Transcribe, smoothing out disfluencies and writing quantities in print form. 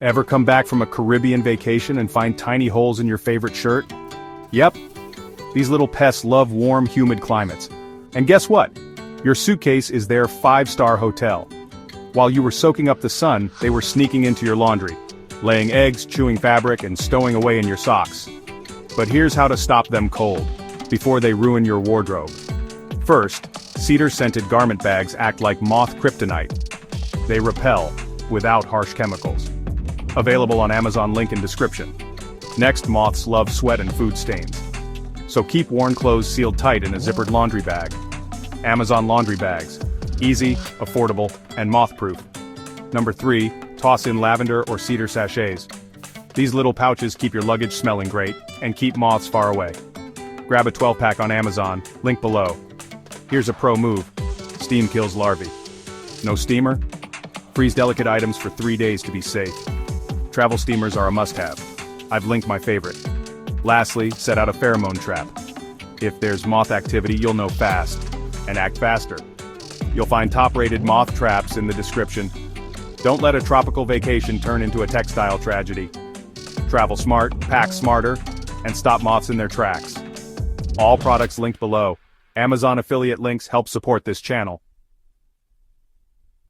Ever come back from a Caribbean vacation and find tiny holes in your favorite shirt? Yep. These little pests love warm, humid climates. And guess what? Your suitcase is their 5-star hotel. While you were soaking up the sun, they were sneaking into your laundry, laying eggs, chewing fabric, and stowing away in your socks. But here's how to stop them cold, before they ruin your wardrobe. First, cedar-scented garment bags act like moth kryptonite. They repel, without harsh chemicals. Available on Amazon, link in description. Next, moths love sweat and food stains. So keep worn clothes sealed tight in a zippered laundry bag. Amazon laundry bags. Easy, affordable, and moth-proof. Number 3, toss in lavender or cedar sachets. These little pouches keep your luggage smelling great, and keep moths far away. Grab a 12-pack on Amazon, link below. Here's a pro move. Steam kills larvae. No steamer? Freeze delicate items for 3 days to be safe. Travel steamers are a must-have. I've linked my favorite. Lastly, set out a pheromone trap. If there's moth activity, you'll know fast, and act faster. You'll find top-rated moth traps in the description. Don't let a tropical vacation turn into a textile tragedy. Travel smart, pack smarter, and stop moths in their tracks. All products linked below. Amazon affiliate links help support this channel.